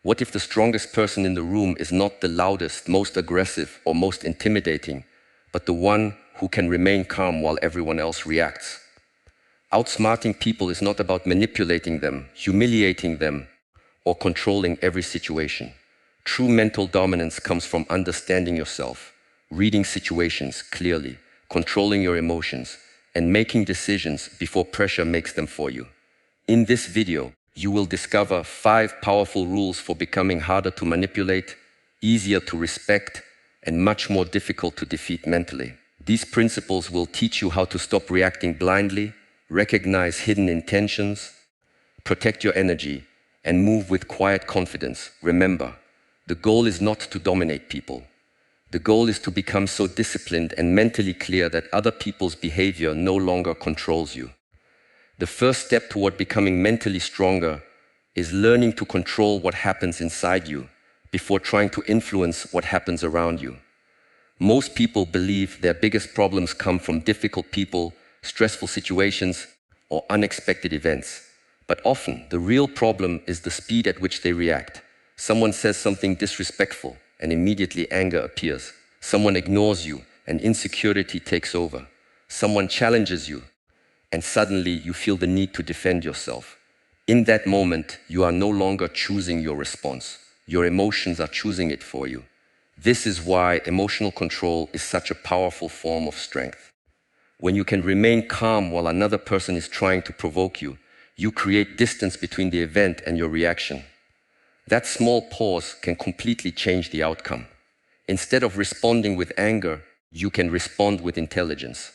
What if the strongest person in the room is not the loudest, most aggressive, or most intimidating, but the one who can remain calm while everyone else reacts? Outsmarting people is not about manipulating them, humiliating them, or controlling every situation. True mental dominance comes from understanding yourself, reading situations clearly, controlling your emotions, and making decisions before pressure makes them for you. In this video, you will discover 5 powerful rules for becoming harder to manipulate, easier to respect, and much more difficult to defeat mentally. These principles will teach you how to stop reacting blindly, recognize hidden intentions, protect your energy, and move with quiet confidence. Remember, the goal is not to dominate people. The goal is to become so disciplined and mentally clear that other people's behavior no longer controls you. The first step toward becoming mentally stronger is learning to control what happens inside you before trying to influence what happens around you. Most people believe their biggest problems come from difficult people, stressful situations, or unexpected events. But often, the real problem is the speed at which they react. Someone says something disrespectful, and immediately anger appears. Someone ignores you, and insecurity takes over. Someone challenges you, and suddenly you feel the need to defend yourself. In that moment, you are no longer choosing your response. Your emotions are choosing it for you. This is why emotional control is such a powerful form of strength. When you can remain calm while another person is trying to provoke you, you create distance between the event and your reaction. That small pause can completely change the outcome. Instead of responding with anger, you can respond with intelligence.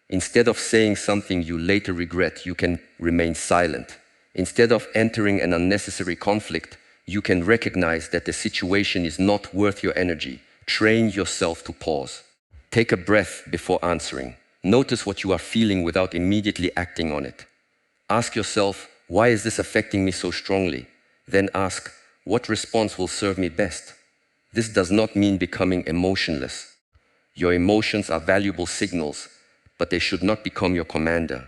Instead of saying something you later regret, you can remain silent. Instead of entering an unnecessary conflict, you can recognize that the situation is not worth your energy. Train yourself to pause. Take a breath before answering. Notice what you are feeling without immediately acting on it. Ask yourself, why is this affecting me so strongly? Then ask, what response will serve me best? This does not mean becoming emotionless. Your emotions are valuable signals, but they should not become your commander.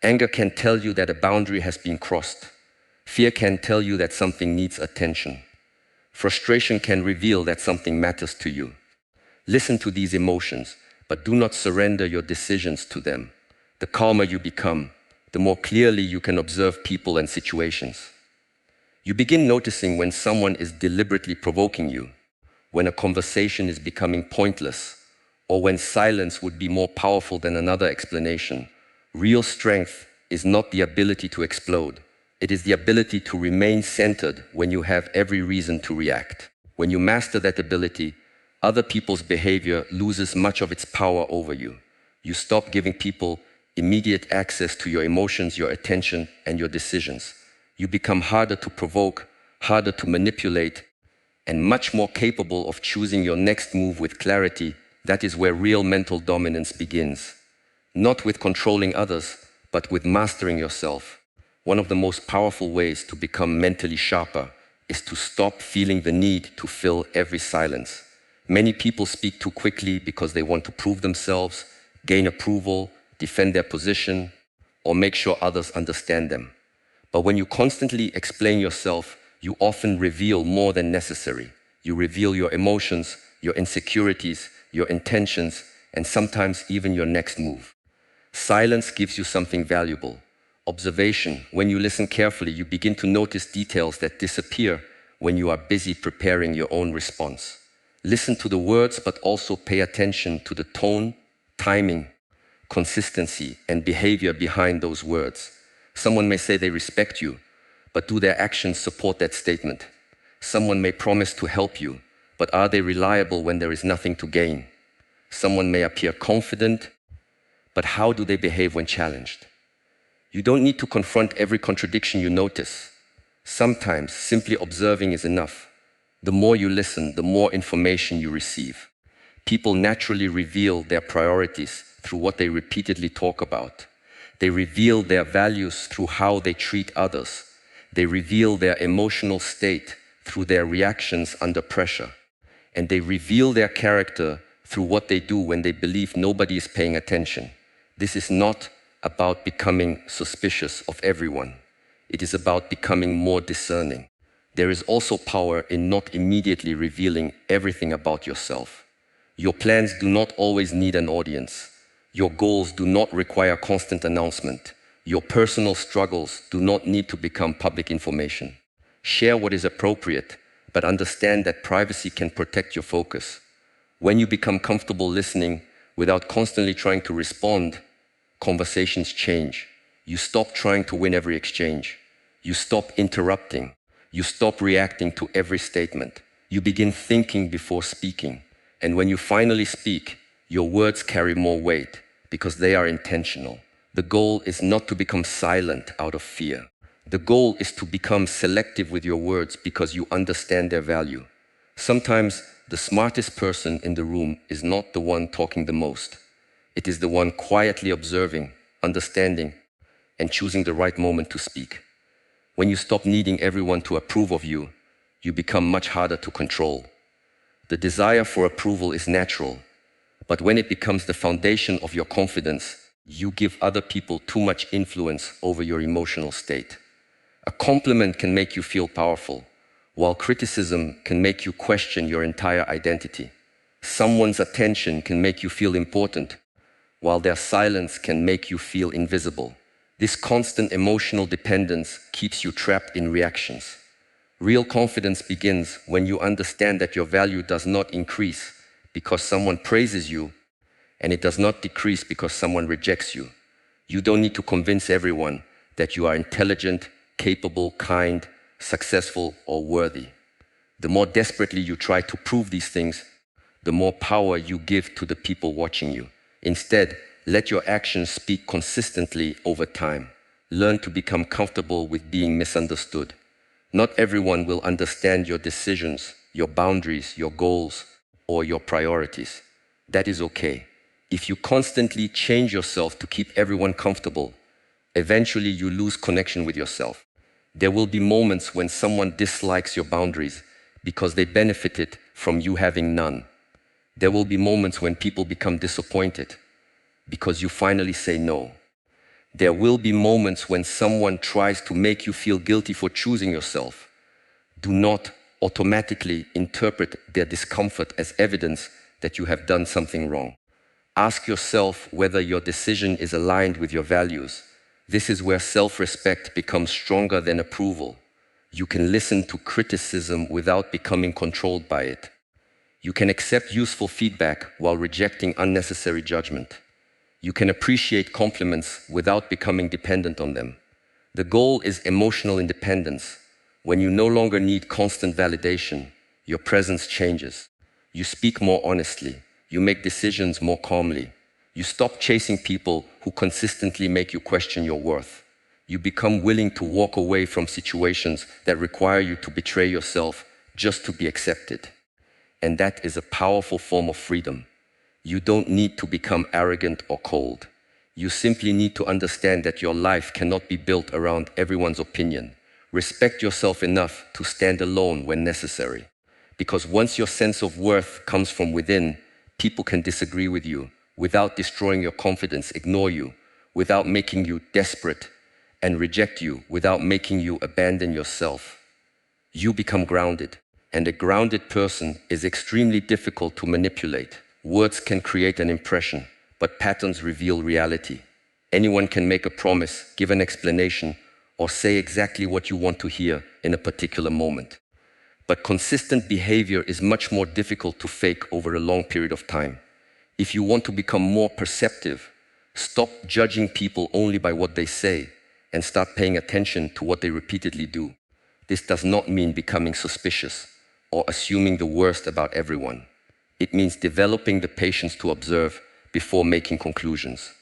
Anger can tell you that a boundary has been crossed. Fear can tell you that something needs attention. Frustration can reveal that something matters to you. Listen to these emotions, but do not surrender your decisions to them. The calmer you become, the more clearly you can observe people and situations. You begin noticing when someone is deliberately provoking you, when a conversation is becoming pointless, or when silence would be more powerful than another explanation. Real strength is not the ability to explode. It is the ability to remain centered when you have every reason to react. When you master that ability, other people's behavior loses much of its power over you. You stop giving people immediate access to your emotions, your attention, and your decisions. You become harder to provoke, harder to manipulate, and much more capable of choosing your next move with clarity. That is where real mental dominance begins. Not with controlling others, but with mastering yourself. One of the most powerful ways to become mentally sharper is to stop feeling the need to fill every silence. Many people speak too quickly because they want to prove themselves, gain approval, defend their position, or make sure others understand them. But when you constantly explain yourself, you often reveal more than necessary. You reveal your emotions, your insecurities, your intentions, and sometimes even your next move. Silence gives you something valuable. Observation. When you listen carefully, you begin to notice details that disappear when you are busy preparing your own response. Listen to the words, but also pay attention to the tone, timing, consistency, and behavior behind those words. Someone may say they respect you, but do their actions support that statement? Someone may promise to help you, but are they reliable when there is nothing to gain? Someone may appear confident, but how do they behave when challenged? You don't need to confront every contradiction you notice. Sometimes simply observing is enough. The more you listen, the more information you receive. People naturally reveal their priorities through what they repeatedly talk about. They reveal their values through how they treat others. They reveal their emotional state through their reactions under pressure. And they reveal their character through what they do when they believe nobody is paying attention. This is not about becoming suspicious of everyone. It is about becoming more discerning. There is also power in not immediately revealing everything about yourself. Your plans do not always need an audience. Your goals do not require constant announcement. Your personal struggles do not need to become public information. Share what is appropriate, but understand that privacy can protect your focus. When you become comfortable listening without constantly trying to respond, conversations change. You stop trying to win every exchange. You stop interrupting. You stop reacting to every statement. You begin thinking before speaking. And when you finally speak, your words carry more weight because they are intentional. The goal is not to become silent out of fear. The goal is to become selective with your words because you understand their value. Sometimes the smartest person in the room is not the one talking the most. It is the one quietly observing, understanding, and choosing the right moment to speak. When you stop needing everyone to approve of you, you become much harder to control. The desire for approval is natural, but when it becomes the foundation of your confidence, you give other people too much influence over your emotional state. A compliment can make you feel powerful, while criticism can make you question your entire identity. Someone's attention can make you feel important, while their silence can make you feel invisible. This constant emotional dependence keeps you trapped in reactions. Real confidence begins when you understand that your value does not increase because someone praises you, and it does not decrease because someone rejects you. You don't need to convince everyone that you are intelligent, capable, kind, successful, or worthy. The more desperately you try to prove these things, the more power you give to the people watching you. Instead, let your actions speak consistently over time. Learn to become comfortable with being misunderstood. Not everyone will understand your decisions, your boundaries, your goals, or your priorities. That is okay. If you constantly change yourself to keep everyone comfortable, eventually you lose connection with yourself. There will be moments when someone dislikes your boundaries because they benefited from you having none. There will be moments when people become disappointed because you finally say no. There will be moments when someone tries to make you feel guilty for choosing yourself. Do not automatically interpret their discomfort as evidence that you have done something wrong. Ask yourself whether your decision is aligned with your values. This is where self-respect becomes stronger than approval. You can listen to criticism without becoming controlled by it. You can accept useful feedback while rejecting unnecessary judgment. You can appreciate compliments without becoming dependent on them. The goal is emotional independence. When you no longer need constant validation, your presence changes. You speak more honestly. You make decisions more calmly. You stop chasing people who consistently make you question your worth. You become willing to walk away from situations that require you to betray yourself just to be accepted. And that is a powerful form of freedom. You don't need to become arrogant or cold. You simply need to understand that your life cannot be built around everyone's opinion. Respect yourself enough to stand alone when necessary. Because once your sense of worth comes from within, people can disagree with you without destroying your confidence, ignore you without making you desperate, and reject you without making you abandon yourself. You become grounded, and a grounded person is extremely difficult to manipulate. Words can create an impression, but patterns reveal reality. Anyone can make a promise, give an explanation, or say exactly what you want to hear in a particular moment. But consistent behavior is much more difficult to fake over a long period of time. If you want to become more perceptive, stop judging people only by what they say and start paying attention to what they repeatedly do. This does not mean becoming suspicious or assuming the worst about everyone. It means developing the patience to observe before making conclusions.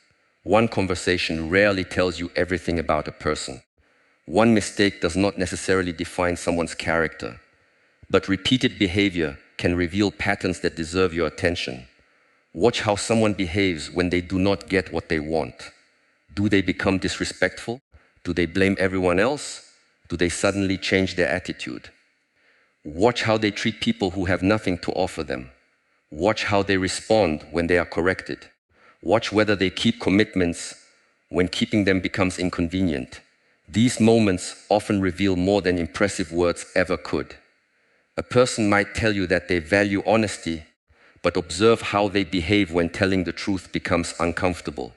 One conversation rarely tells you everything about a person. One mistake does not necessarily define someone's character, but repeated behavior can reveal patterns that deserve your attention. Watch how someone behaves when they do not get what they want. Do they become disrespectful? Do they blame everyone else? Do they suddenly change their attitude? Watch how they treat people who have nothing to offer them. Watch how they respond when they are corrected. Watch whether they keep commitments when keeping them becomes inconvenient. These moments often reveal more than impressive words ever could. A person might tell you that they value honesty, but observe how they behave when telling the truth becomes uncomfortable.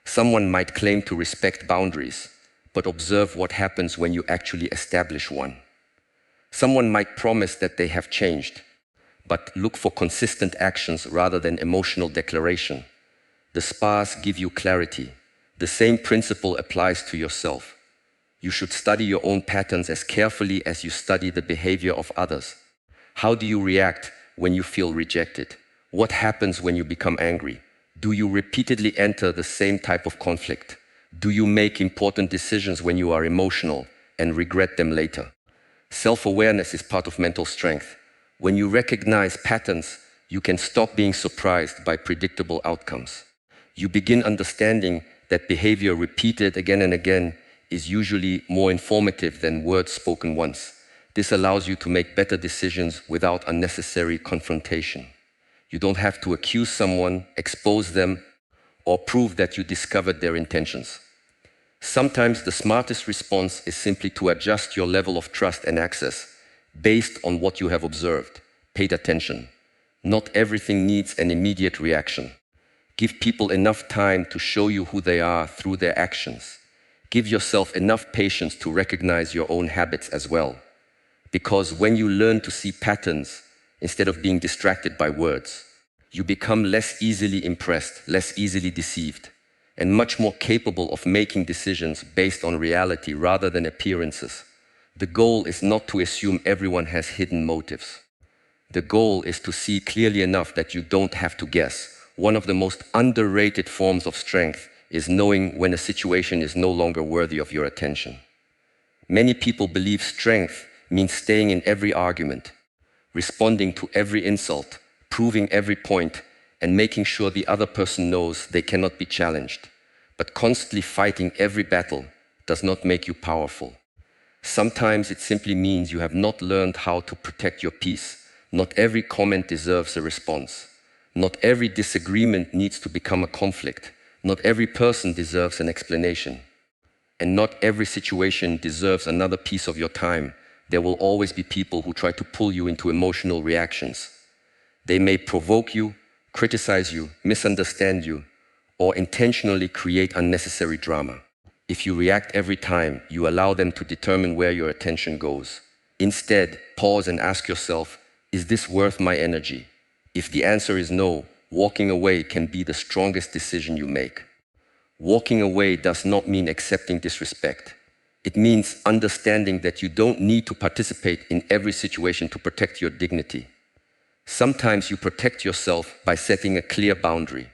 Someone might claim to respect boundaries, but observe what happens when you actually establish one. Someone might promise that they have changed, but look for consistent actions rather than emotional declaration. The spas give you clarity. The same principle applies to yourself. You should study your own patterns as carefully as you study the behavior of others. How do you react when you feel rejected? What happens when you become angry? Do you repeatedly enter the same type of conflict? Do you make important decisions when you are emotional and regret them later? Self-awareness is part of mental strength. When you recognize patterns, you can stop being surprised by predictable outcomes. You begin understanding that behavior repeated again and again is usually more informative than words spoken once. This allows you to make better decisions without unnecessary confrontation. You don't have to accuse someone, expose them, or prove that you discovered their intentions. Sometimes the smartest response is simply to adjust your level of trust and access based on what you have observed, paid attention. Not everything needs an immediate reaction. Give people enough time to show you who they are through their actions. Give yourself enough patience to recognize your own habits as well. Because when you learn to see patterns instead of being distracted by words, you become less easily impressed, less easily deceived, and much more capable of making decisions based on reality rather than appearances. The goal is not to assume everyone has hidden motives. The goal is to see clearly enough that you don't have to guess. One of the most underrated forms of strength is knowing when a situation is no longer worthy of your attention. Many people believe strength means staying in every argument, responding to every insult, proving every point, and making sure the other person knows they cannot be challenged. But constantly fighting every battle does not make you powerful. Sometimes it simply means you have not learned how to protect your peace. Not every comment deserves a response. Not every disagreement needs to become a conflict. Not every person deserves an explanation. And not every situation deserves another piece of your time. There will always be people who try to pull you into emotional reactions. They may provoke you, criticize you, misunderstand you, or intentionally create unnecessary drama. If you react every time, you allow them to determine where your attention goes. Instead, pause and ask yourself, is this worth my energy? If the answer is no, walking away can be the strongest decision you make. Walking away does not mean accepting disrespect. It means understanding that you don't need to participate in every situation to protect your dignity. Sometimes you protect yourself by setting a clear boundary.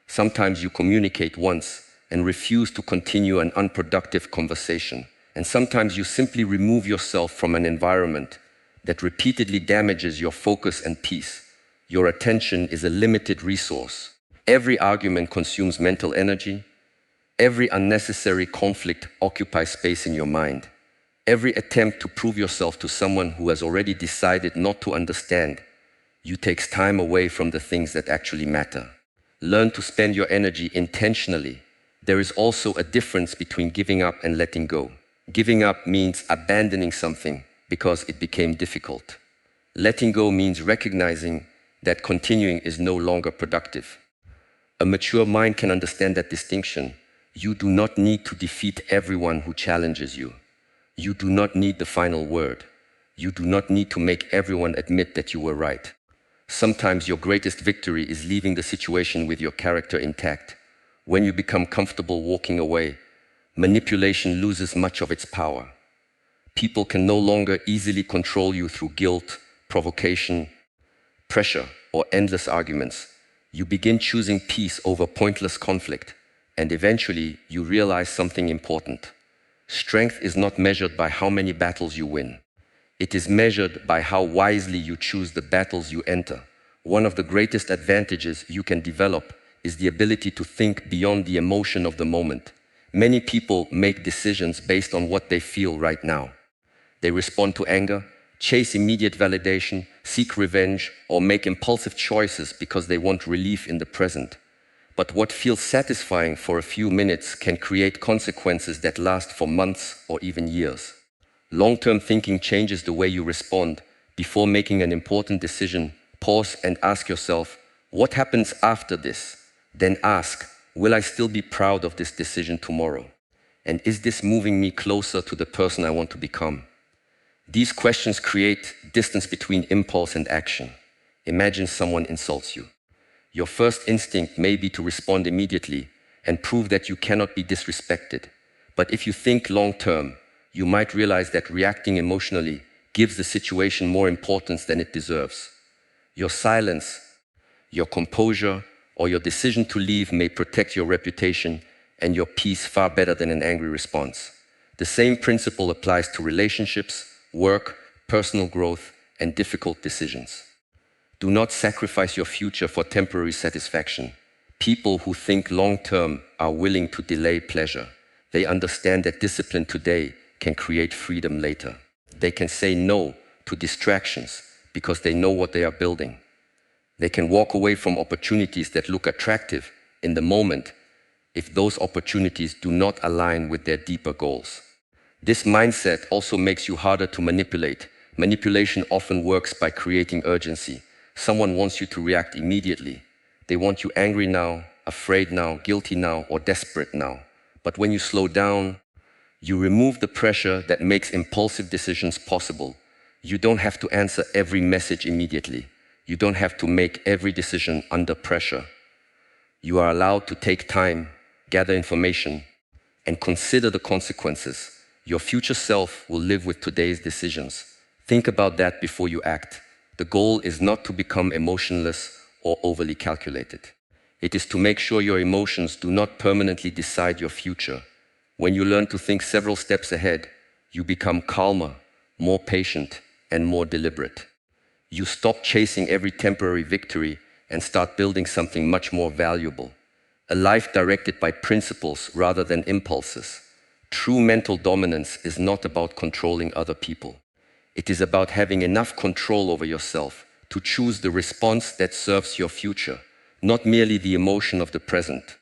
Sometimes you communicate once and refuse to continue an unproductive conversation. And sometimes you simply remove yourself from an environment that repeatedly damages your focus and peace. Your attention is a limited resource. Every argument consumes mental energy. Every unnecessary conflict occupies space in your mind. Every attempt to prove yourself to someone who has already decided not to understand you takes time away from the things that actually matter. Learn to spend your energy intentionally. There is also a difference between giving up and letting go. Giving up means abandoning something because it became difficult. Letting go means recognizing that continuing is no longer productive. A mature mind can understand that distinction. You do not need to defeat everyone who challenges you. You do not need the final word. You do not need to make everyone admit that you were right. Sometimes your greatest victory is leaving the situation with your character intact. When you become comfortable walking away, manipulation loses much of its power. People can no longer easily control you through guilt, provocation, pressure, or endless arguments. You begin choosing peace over pointless conflict, and eventually you realize something important. Strength is not measured by how many battles you win. It is measured by how wisely you choose the battles you enter. One of the greatest advantages you can develop is the ability to think beyond the emotion of the moment. Many people make decisions based on what they feel right now. They respond to anger, chase immediate validation, seek revenge, or make impulsive choices because they want relief in the present. But what feels satisfying for a few minutes can create consequences that last for months or even years. Long-term thinking changes the way you respond. Before making an important decision, pause and ask yourself, what happens after this? Then ask, will I still be proud of this decision tomorrow? And is this moving me closer to the person I want to become? These questions create distance between impulse and action. Imagine someone insults you. Your first instinct may be to respond immediately and prove that you cannot be disrespected. But if you think long-term, you might realize that reacting emotionally gives the situation more importance than it deserves. Your silence, your composure, or your decision to leave may protect your reputation and your peace far better than an angry response. The same principle applies to relationships, work, personal growth, and difficult decisions. Do not sacrifice your future for temporary satisfaction. People who think long-term are willing to delay pleasure. They understand that discipline today can create freedom later. They can say no to distractions because they know what they are building. They can walk away from opportunities that look attractive in the moment if those opportunities do not align with their deeper goals. This mindset also makes you harder to manipulate. Manipulation often works by creating urgency. Someone wants you to react immediately. They want you angry now, afraid now, guilty now, or desperate now. But when you slow down, you remove the pressure that makes impulsive decisions possible. You don't have to answer every message immediately. You don't have to make every decision under pressure. You are allowed to take time, gather information, and consider the consequences. Your future self will live with today's decisions. Think about that before you act. The goal is not to become emotionless or overly calculated. It is to make sure your emotions do not permanently decide your future. When you learn to think several steps ahead, you become calmer, more patient, and more deliberate. You stop chasing every temporary victory and start building something much more valuable. A life directed by principles rather than impulses. True mental dominance is not about controlling other people. It is about having enough control over yourself to choose the response that serves your future, not merely the emotion of the present.